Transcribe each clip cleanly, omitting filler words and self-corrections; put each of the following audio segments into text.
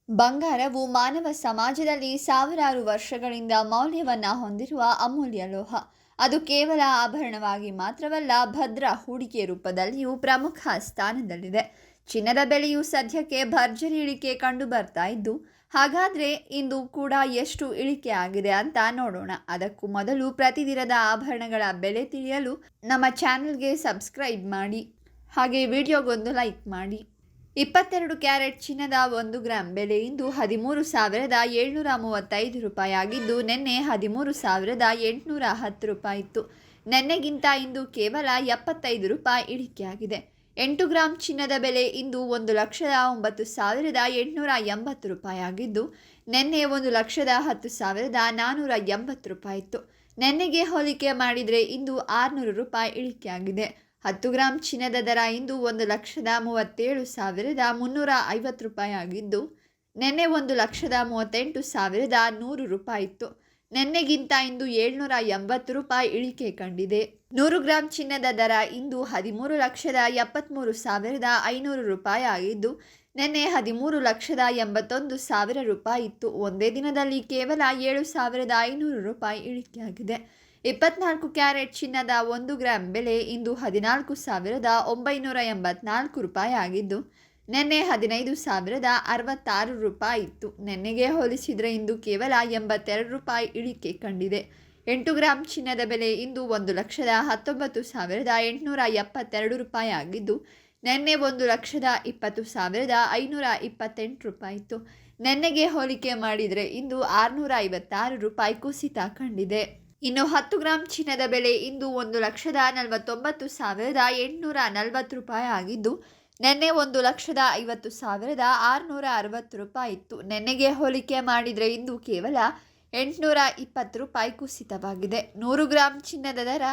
ಬಂಗಾರವು ಮಾನವ ಸಮಾಜದಲ್ಲಿ ಸಾವಿರಾರು ವರ್ಷಗಳಿಂದ ಮೌಲ್ಯವನ್ನು ಹೊಂದಿರುವ ಅಮೂಲ್ಯ ಲೋಹ. ಅದು ಕೇವಲ ಆಭರಣವಾಗಿ ಮಾತ್ರವಲ್ಲ, ಭದ್ರ ಹೂಡಿಕೆ ರೂಪದಲ್ಲಿಯೂ ಪ್ರಮುಖ ಸ್ಥಾನದಲ್ಲಿದೆ. ಚಿನ್ನದ ಬೆಲೆಯು ಸದ್ಯಕ್ಕೆ ಭರ್ಜರಿ ಇಳಿಕೆ ಕಂಡು ಬರ್ತಾ ಇದ್ದು, ಹಾಗಾದರೆ ಇಂದು ಕೂಡ ಎಷ್ಟು ಇಳಿಕೆ ಆಗಿದೆ ಅಂತ ನೋಡೋಣ. ಅದಕ್ಕೂ ಮೊದಲು ಪ್ರತಿದಿನದ ಆಭರಣಗಳ ಬೆಲೆ ತಿಳಿಯಲು ನಮ್ಮ ಚಾನೆಲ್ಗೆ ಸಬ್ಸ್ಕ್ರೈಬ್ ಮಾಡಿ, ಹಾಗೆ ವಿಡಿಯೋಗೊಂದು ಲೈಕ್ ಮಾಡಿ. 22 ಕ್ಯಾರೆಟ್ ಚಿನ್ನದ 1 ಗ್ರಾಂ ಬೆಲೆ ಇಂದು 13,735 ರೂಪಾಯಿ ಆಗಿದ್ದು, ನಿನ್ನೆ 13,810 ರೂಪಾಯಿ ಇತ್ತು. ನಿನ್ನೆಗಿಂತ ಇಂದು ಕೇವಲ 75 ರೂಪಾಯಿ ಇಳಿಕೆಯಾಗಿದೆ. 8 ಗ್ರಾಂ ಚಿನ್ನದ ಬೆಲೆ ಇಂದು 1,09,880 ರೂಪಾಯಿ ಆಗಿದ್ದು, ನಿನ್ನೆ 1,10,480 ರೂಪಾಯಿ ಇತ್ತು. ನಿನ್ನೆಗೆ ಹೋಲಿಕೆ ಮಾಡಿದರೆ ಇಂದು 600 ರೂಪಾಯಿ ಇಳಿಕೆಯಾಗಿದೆ. 10 ಗ್ರಾಂ ಚಿನ್ನದ ದರ ಇಂದು 1,37,350 ರೂಪಾಯಿ ಆಗಿದ್ದು, ನಿನ್ನೆ 1,38,100 ರೂಪಾಯಿ ಇತ್ತು. ನಿನ್ನೆಗಿಂತ ಇಂದು 780 ರೂಪಾಯಿ ಇಳಿಕೆ ಕಂಡಿದೆ. 100 ಗ್ರಾಂ ಚಿನ್ನದ ದರ ಇಂದು 13,73,500 ರೂಪಾಯಿ ಆಗಿದ್ದು, ನಿನ್ನೆ 13,81,000 ರೂಪಾಯಿ ಇತ್ತು. ಒಂದೇ ದಿನದಲ್ಲಿ ಕೇವಲ 7,500 ರೂಪಾಯಿ ಇಳಿಕೆಯಾಗಿದೆ. 24 ಕ್ಯಾರೆಟ್ ಚಿನ್ನದ 1 ಗ್ರಾಂ ಬೆಲೆ ಇಂದು 14,984 ರೂಪಾಯಿ ಆಗಿದ್ದು, ನಿನ್ನೆ 15,066 ರೂಪಾಯಿ ಇತ್ತು. ನಿನ್ನೆಗೆ ಹೋಲಿಸಿದರೆ ಇಂದು ಕೇವಲ 82 ರೂಪಾಯಿ ಇಳಿಕೆ ಕಂಡಿದೆ. 8 ಗ್ರಾಂ ಚಿನ್ನದ ಬೆಲೆ ಇಂದು 1,19,872 ರೂಪಾಯಿ ಆಗಿದ್ದು, ನಿನ್ನೆ 1,20,528 ರೂಪಾಯಿ ಇತ್ತು. ನಿನ್ನೆಗೆ ಹೋಲಿಕೆ ಮಾಡಿದರೆ ಇಂದು 656 ರೂಪಾಯಿ ಕುಸಿತ ಕಂಡಿದೆ. ಇನ್ನು 10 ಗ್ರಾಂ ಚಿನ್ನದ ಬೆಲೆ ಇಂದು 1,49,840 ರೂಪಾಯಿ ಆಗಿದ್ದು, ನಿನ್ನೆ 1,50,660 ರೂಪಾಯಿ ಇತ್ತು. ನಿನ್ನೆಗೆ ಹೋಲಿಕೆ ಮಾಡಿದರೆ ಇಂದು ಕೇವಲ 820 ರೂಪಾಯಿ ಕುಸಿತವಾಗಿದೆ. 100 ಗ್ರಾಂ ಚಿನ್ನದ ದರ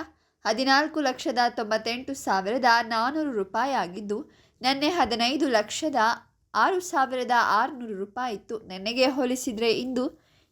14,98,400 ರೂಪಾಯಿ ಆಗಿದ್ದು, ನಿನ್ನೆ 15,06,600 ರೂಪಾಯಿ ಇತ್ತು. ನಿನ್ನೆಗೆ ಹೋಲಿಸಿದರೆ ಇಂದು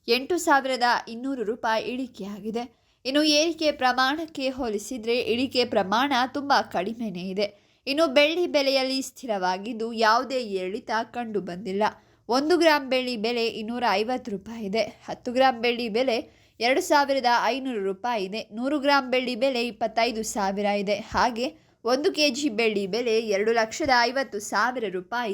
8,200 ರೂಪಾಯಿ ಇಳಿಕೆಯಾಗಿದೆ. ಇನ್ನು ಏರಿಕೆ ಪ್ರಮಾಣಕ್ಕೆ ಹೋಲಿಸಿದರೆ ಇಳಿಕೆ ಪ್ರಮಾಣ ತುಂಬ ಕಡಿಮೆನೇ ಇದೆ. ಇನ್ನು ಬೆಳ್ಳಿ ಬೆಲೆಯಲ್ಲಿ ಸ್ಥಿರವಾಗಿದ್ದು, ಯಾವುದೇ ಏರಿಳಿತ ಕಂಡು ಬಂದಿಲ್ಲ. 1 ಗ್ರಾಂ ಬೆಳ್ಳಿ ಬೆಲೆ 250 ರೂಪಾಯಿ ಇದೆ. 10 ಗ್ರಾಂ ಬೆಳ್ಳಿ ಬೆಲೆ 2,500 ರೂಪಾಯಿ ಇದೆ. 100 ಗ್ರಾಂ ಬೆಳ್ಳಿ ಬೆಲೆ 25,000 ಇದೆ. ಹಾಗೆ 1 kg ಬೆಳ್ಳಿ ಬೆಲೆ 2,50,000 ರೂಪಾಯಿ.